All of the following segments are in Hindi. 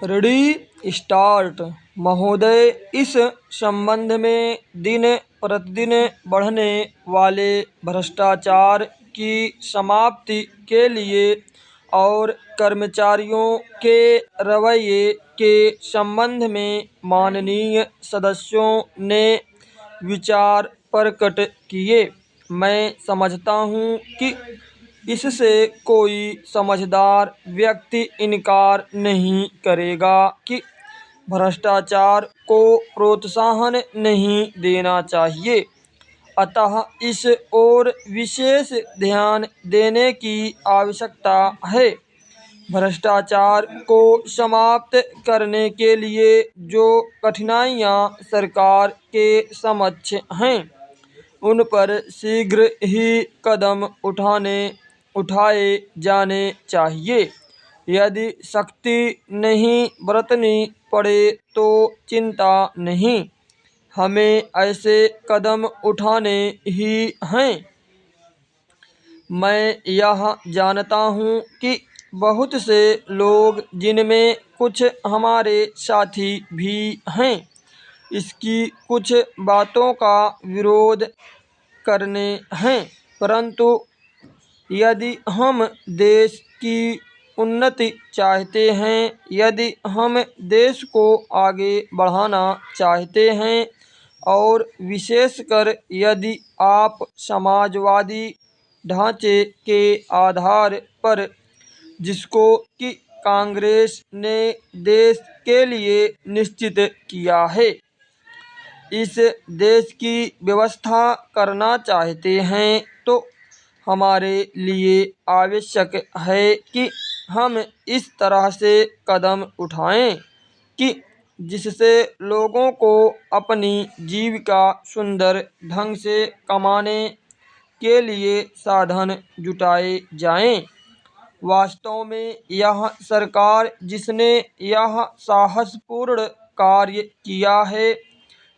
Ready start. महोदय, इस संबंध में दिन प्रतिदिन बढ़ने वाले भ्रष्टाचार की समाप्ति के लिए और कर्मचारियों के रवैये के संबंध में माननीय सदस्यों ने विचार प्रकट किए। मैं समझता हूँ कि इससे कोई समझदार व्यक्ति इनकार नहीं करेगा कि भ्रष्टाचार को प्रोत्साहन नहीं देना चाहिए, अतः इस ओर विशेष ध्यान देने की आवश्यकता है। भ्रष्टाचार को समाप्त करने के लिए जो कठिनाइयाँ सरकार के समक्ष हैं, उन पर शीघ्र ही कदम उठाए जाने चाहिए। यदि सख्ती नहीं बरतनी पड़े तो चिंता नहीं, हमें ऐसे कदम उठाने ही हैं। मैं यह जानता हूँ कि बहुत से लोग, जिनमें कुछ हमारे साथी भी हैं, इसकी कुछ बातों का विरोध करने हैं, परंतु यदि हम देश की उन्नति चाहते हैं, यदि हम देश को आगे बढ़ाना चाहते हैं और विशेषकर यदि आप समाजवादी ढांचे के आधार पर, जिसको कि कांग्रेस ने देश के लिए निश्चित किया है, इस देश की व्यवस्था करना चाहते हैं, तो हमारे लिए आवश्यक है कि हम इस तरह से कदम उठाएं कि जिससे लोगों को अपनी जीविका सुंदर ढंग से कमाने के लिए साधन जुटाए जाएं। वास्तव में यह सरकार जिसने यह साहसपूर्ण कार्य किया है,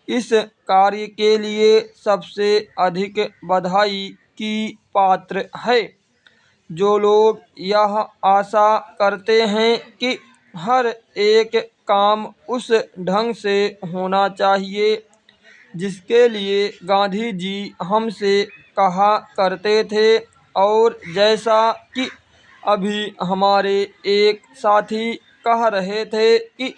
इस कार्य के लिए सबसे अधिक बधाई की पात्र है। जो लोग यह आशा करते हैं कि हर एक काम उस ढंग से होना चाहिए जिसके लिए गांधी जी हमसे कहा करते थे, और जैसा कि अभी हमारे एक साथी कह रहे थे कि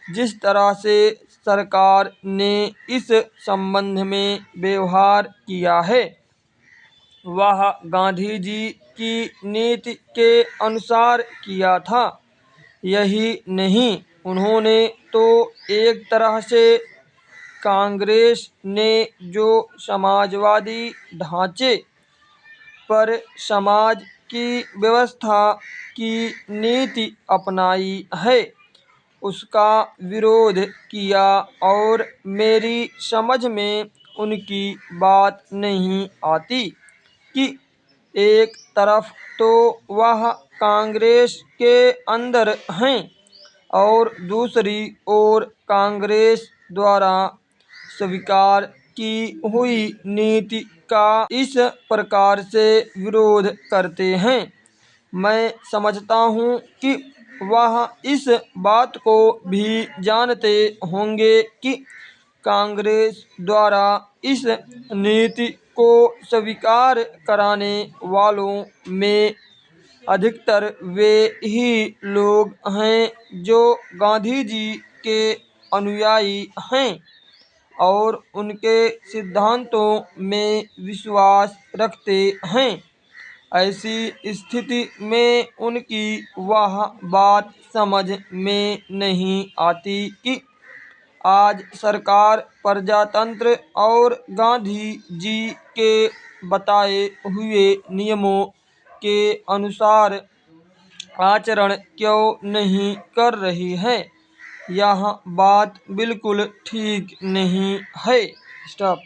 जिस तरह से सरकार ने इस संबंध में व्यवहार किया है, वह गांधी जी की नीति के अनुसार किया था। यही नहीं, उन्होंने तो एक तरह से कांग्रेस ने जो समाजवादी ढांचे पर समाज की व्यवस्था की नीति अपनाई है, उसका विरोध किया, और मेरी समझ में उनकी बात नहीं आती कि एक तरफ तो वह कांग्रेस के अंदर हैं और दूसरी ओर कांग्रेस द्वारा स्वीकार की हुई नीति का इस प्रकार से विरोध करते हैं। मैं समझता हूँ कि वह इस बात को भी जानते होंगे कि कांग्रेस द्वारा इस नीति को स्वीकार कराने वालों में अधिकतर वे ही लोग हैं जो गांधी जी के अनुयायी हैं और उनके सिद्धांतों में विश्वास रखते हैं। ऐसी स्थिति में उनकी वह बात समझ में नहीं आती कि आज सरकार प्रजातंत्र और गांधी जी के बताए हुए नियमों के अनुसार आचरण क्यों नहीं कर रही है। यह बात बिल्कुल ठीक नहीं है। स्टॉप।